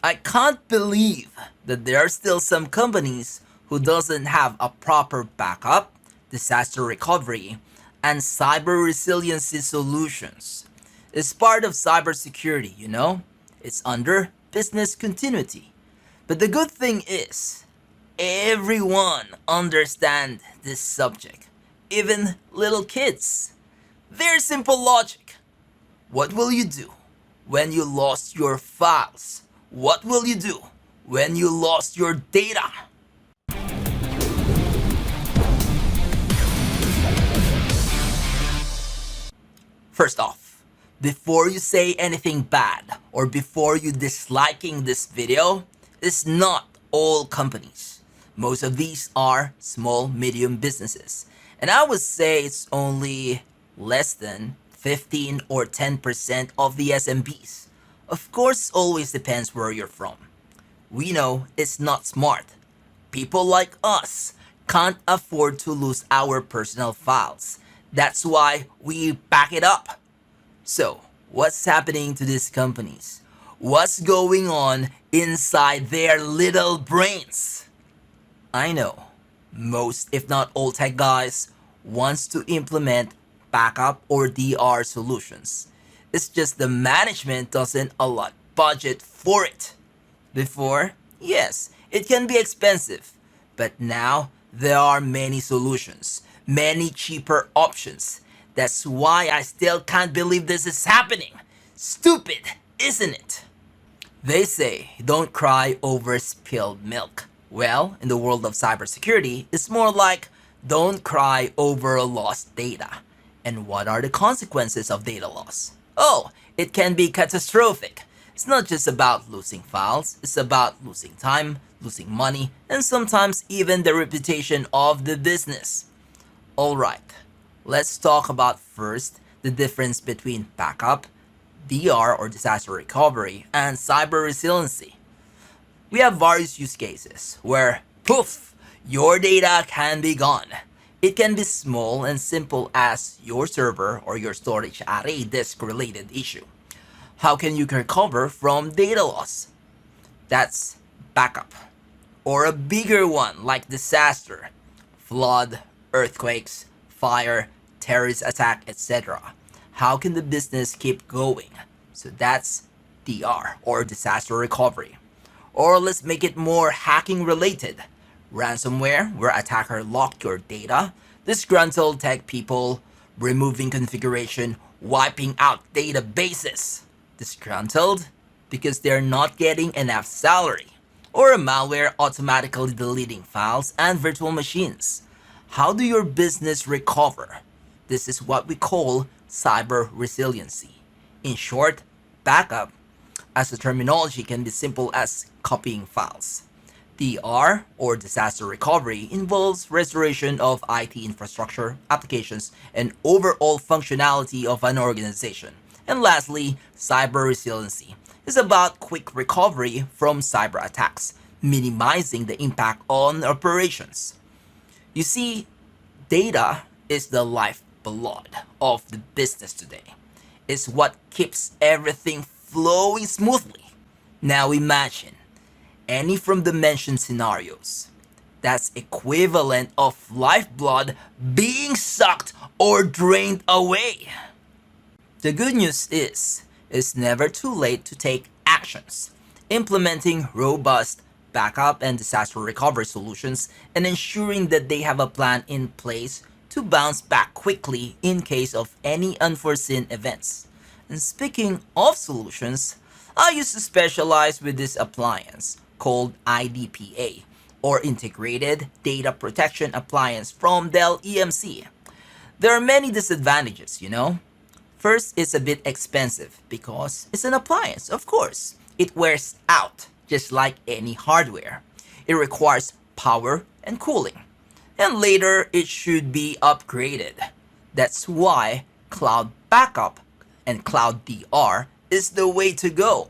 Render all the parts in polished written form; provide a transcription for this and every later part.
I can't believe that there are still some companies who doesn't have a proper backup, disaster recovery, and cyber resiliency solutions. It's part of cybersecurity, you know? It's under business continuity. But the good thing is, everyone understands this subject, even little kids. Very simple logic. What will you do when you lost your files? What will you do when you lost your data? First off, before you say anything bad or before you disliking this video, it's not all companies. Most of these are small, medium businesses. And I would say it's only less than 15 or 10% of the SMBs. Of course, it always depends where you're from. We know it's not smart. People like us can't afford to lose our personal files. That's why we back it up. So, what's happening to these companies? What's going on inside their little brains? I know, most if not all tech guys wants to implement backup or DR solutions. It's just the management doesn't allot budget for it. Before, yes, it can be expensive, but now there are many solutions, many cheaper options. That's why I still can't believe this is happening. Stupid, isn't it? They say don't cry over spilled milk. Well, in the world of cybersecurity, it's more like don't cry over lost data. And what are the consequences of data loss? Oh, it can be catastrophic. It's not just about losing files, it's about losing time, losing money, and sometimes even the reputation of the business. Alright, let's talk about first the difference between backup, DR or disaster recovery, and cyber resiliency. We have various use cases where, poof, your data can be gone. It can be small and simple as your server or your storage array disk related issue. How can you recover from data loss? That's backup. Or a bigger one like disaster, flood, earthquakes, fire, terrorist attack, etc. How can the business keep going? So that's DR or disaster recovery. Or let's make it more hacking related. Ransomware, where attacker locked your data, disgruntled tech people, removing configuration, wiping out databases. Disgruntled because they're not getting enough salary. Or a malware automatically deleting files and virtual machines. How do your business recover? This is what we call cyber resiliency. In short, backup, as the terminology can be simple as copying files. DR, or disaster recovery, involves restoration of IT infrastructure, applications, and overall functionality of an organization. And lastly, cyber resiliency is about quick recovery from cyber attacks, minimizing the impact on operations. You see, data is the lifeblood of the business today. It's what keeps everything flowing smoothly. Now imagine any from the mentioned scenarios. That's equivalent of lifeblood being sucked or drained away. The good news is, it's never too late to take actions. Implementing robust backup and disaster recovery solutions and ensuring that they have a plan in place to bounce back quickly in case of any unforeseen events. And speaking of solutions, I used to specialize with this appliance called IDPA, or Integrated Data Protection Appliance from Dell EMC. There are many disadvantages, you know. First, it's a bit expensive because it's an appliance, of course. It wears out just like any hardware. It requires power and cooling. And later, it should be upgraded. That's why cloud backup and cloud DR is the way to go.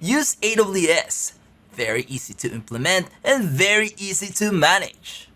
Use AWS. Very easy to implement and very easy to manage.